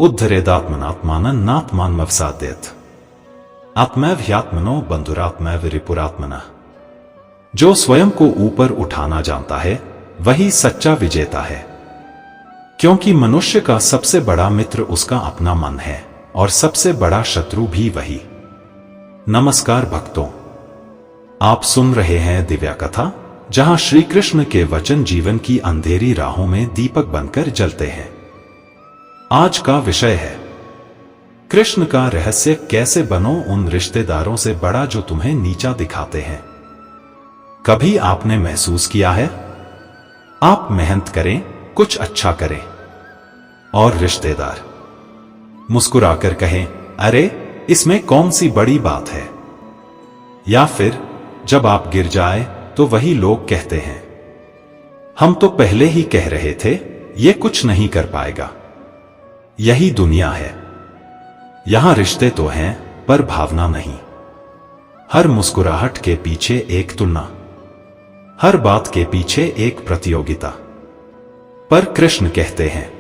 उद्धरेदात्मनात्मानन्नात्मान्मवसाद्यत आत्मैव ह्यात्मनो बंधुरात्मैव रिपुरात्मनः। जो स्वयं को ऊपर उठाना जानता है वही सच्चा विजेता है, क्योंकि मनुष्य का सबसे बड़ा मित्र उसका अपना मन है और सबसे बड़ा शत्रु भी वही। नमस्कार भक्तों, आप सुन रहे हैं दिव्या कथा, जहां श्री कृष्ण के वचन जीवन की अंधेरी राहों में दीपक बनकर जलते हैं। आज का विषय है कृष्ण का रहस्य, कैसे बनो उन रिश्तेदारों से बड़ा जो तुम्हें नीचा दिखाते हैं। कभी आपने महसूस किया है, आप मेहनत करें, कुछ अच्छा करें और रिश्तेदार मुस्कुराकर कहें, अरे इसमें कौन सी बड़ी बात है। या फिर जब आप गिर जाए तो वही लोग कहते हैं, हम तो पहले ही कह रहे थे ये कुछ नहीं कर पाएगा। यही दुनिया है, यहां रिश्ते तो हैं पर भावना नहीं। हर मुस्कुराहट के पीछे एक तुलना, हर बात के पीछे एक प्रतियोगिता। पर कृष्ण कहते हैं,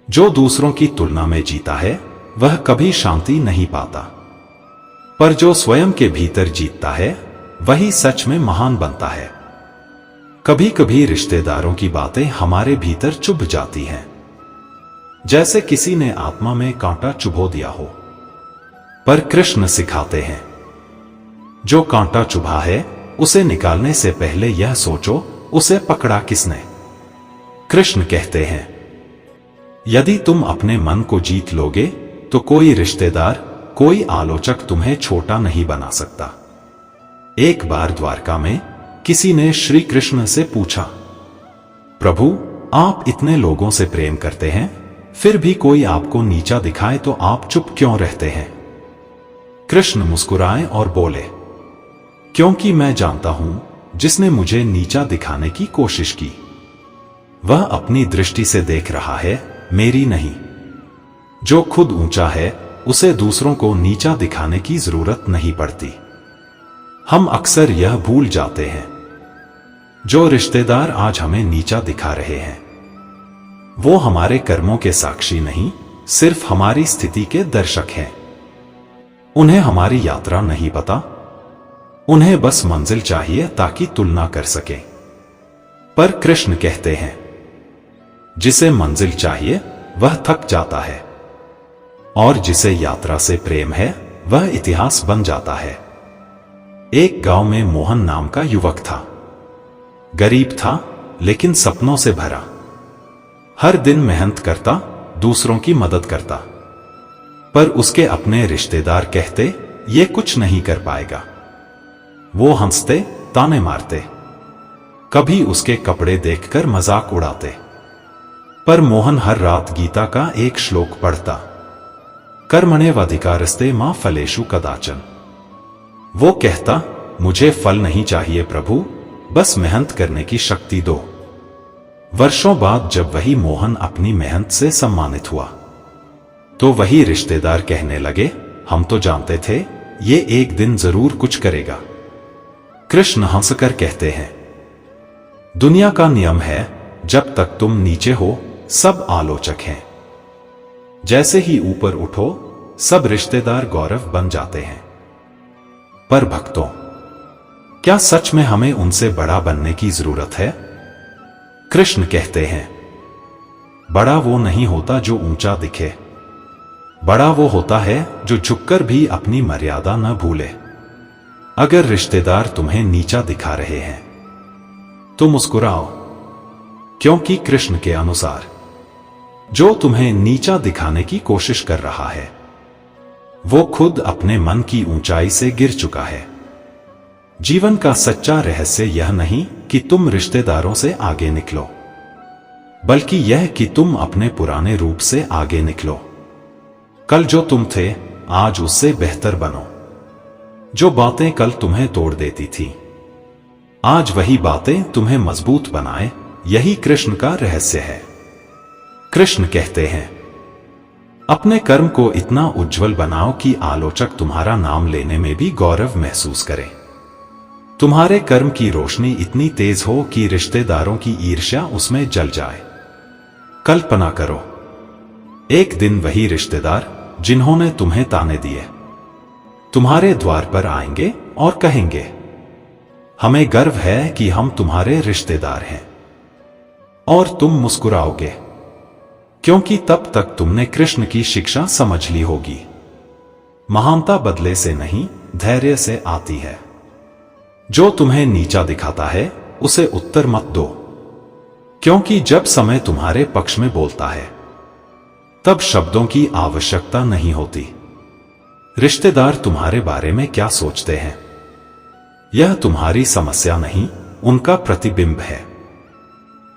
जो दूसरों की तुलना में जीता है वह कभी शांति नहीं पाता, पर जो स्वयं के भीतर जीतता है वही सच में महान बनता है। कभी कभी रिश्तेदारों की बातें हमारे भीतर चुभ जाती हैं, जैसे किसी ने आत्मा में कांटा चुभो दिया हो। पर कृष्ण सिखाते हैं, जो कांटा चुभा है उसे निकालने से पहले यह सोचो, उसे पकड़ा किसने। कृष्ण कहते हैं, यदि तुम अपने मन को जीत लोगे तो कोई रिश्तेदार, कोई आलोचक तुम्हें छोटा नहीं बना सकता। एक बार द्वारका में किसी ने श्री कृष्ण से पूछा, प्रभु आप इतने लोगों से प्रेम करते हैं, फिर भी कोई आपको नीचा दिखाए तो आप चुप क्यों रहते हैं। कृष्ण मुस्कुराए और बोले, क्योंकि मैं जानता हूं जिसने मुझे नीचा दिखाने की कोशिश की वह अपनी दृष्टि से देख रहा है, मेरी नहीं। जो खुद ऊंचा है उसे दूसरों को नीचा दिखाने की जरूरत नहीं पड़ती। हम अक्सर यह भूल जाते हैं, जो रिश्तेदार आज हमें नीचा दिखा रहे हैं वो हमारे कर्मों के साक्षी नहीं, सिर्फ हमारी स्थिति के दर्शक हैं। उन्हें हमारी यात्रा नहीं पता, उन्हें बस मंजिल चाहिए ताकि तुलना कर सके। पर कृष्ण कहते हैं, जिसे मंजिल चाहिए वह थक जाता है और जिसे यात्रा से प्रेम है वह इतिहास बन जाता है। एक गांव में मोहन नाम का युवक था। गरीब था लेकिन सपनों से भरा। हर दिन मेहनत करता, दूसरों की मदद करता, पर उसके अपने रिश्तेदार कहते ये कुछ नहीं कर पाएगा। वो हंसते, ताने मारते, कभी उसके कपड़े देखकर मजाक उड़ाते। पर मोहन हर रात गीता का एक श्लोक पढ़ता, कर्मण्येवाधिकारस्ते मा फलेषु कदाचन। वो कहता, मुझे फल नहीं चाहिए प्रभु, बस मेहनत करने की शक्ति दो। वर्षों बाद जब वही मोहन अपनी मेहनत से सम्मानित हुआ तो वही रिश्तेदार कहने लगे, हम तो जानते थे ये एक दिन जरूर कुछ करेगा। कृष्ण हंसकर कहते हैं, दुनिया का नियम है जब तक तुम नीचे हो सब आलोचक हैं, जैसे ही ऊपर उठो सब रिश्तेदार गौरव बन जाते हैं। पर भक्तों, क्या सच में हमें उनसे बड़ा बनने की जरूरत है। कृष्ण कहते हैं, बड़ा वो नहीं होता जो ऊंचा दिखे, बड़ा वो होता है जो झुककर भी अपनी मर्यादा न भूले। अगर रिश्तेदार तुम्हें नीचा दिखा रहे हैं तो मुस्कुराओ, क्योंकि कृष्ण के अनुसार जो तुम्हें नीचा दिखाने की कोशिश कर रहा है वो खुद अपने मन की ऊंचाई से गिर चुका है। जीवन का सच्चा रहस्य यह नहीं कि तुम रिश्तेदारों से आगे निकलो, बल्कि यह कि तुम अपने पुराने रूप से आगे निकलो। कल जो तुम थे आज उससे बेहतर बनो। जो बातें कल तुम्हें तोड़ देती थी आज वही बातें तुम्हें मजबूत बनाए, यही कृष्ण का रहस्य है। कृष्ण कहते हैं, अपने कर्म को इतना उज्जवल बनाओ कि आलोचक तुम्हारा नाम लेने में भी गौरव महसूस करें। तुम्हारे कर्म की रोशनी इतनी तेज हो कि रिश्तेदारों की ईर्ष्या उसमें जल जाए। कल्पना करो, एक दिन वही रिश्तेदार जिन्होंने तुम्हें ताने दिए तुम्हारे द्वार पर आएंगे और कहेंगे, हमें गर्व है कि हम तुम्हारे रिश्तेदार हैं। और तुम मुस्कुराओगे, क्योंकि तब तक तुमने कृष्ण की शिक्षा समझ ली होगी। महानता बदले से नहीं, धैर्य से आती है। जो तुम्हें नीचा दिखाता है उसे उत्तर मत दो, क्योंकि जब समय तुम्हारे पक्ष में बोलता है तब शब्दों की आवश्यकता नहीं होती। रिश्तेदार तुम्हारे बारे में क्या सोचते हैं, यह तुम्हारी समस्या नहीं, उनका प्रतिबिंब है।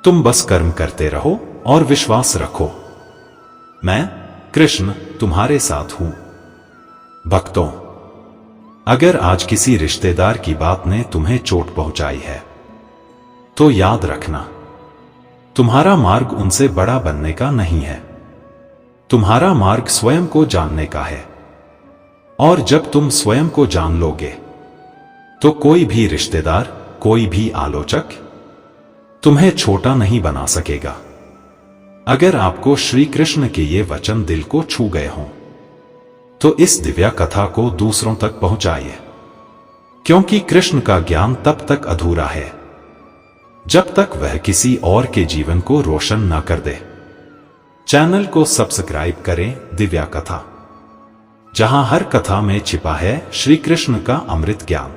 तुम बस कर्म करते रहो और विश्वास रखो, मैं कृष्ण तुम्हारे साथ हूं। भक्तों, अगर आज किसी रिश्तेदार की बात ने तुम्हें चोट पहुंचाई है तो याद रखना, तुम्हारा मार्ग उनसे बड़ा बनने का नहीं है। तुम्हारा मार्ग स्वयं को जानने का है। और जब तुम स्वयं को जान लोगे तो कोई भी रिश्तेदार, कोई भी आलोचक तुम्हें छोटा नहीं बना सकेगा। अगर आपको श्री कृष्ण के ये वचन दिल को छू गए हों तो इस दिव्या कथा को दूसरों तक पहुंचाइए, क्योंकि कृष्ण का ज्ञान तब तक अधूरा है जब तक वह किसी और के जीवन को रोशन न कर दे। चैनल को सब्सक्राइब करें दिव्या कथा, जहां हर कथा में छिपा है श्री कृष्ण का अमृत ज्ञान।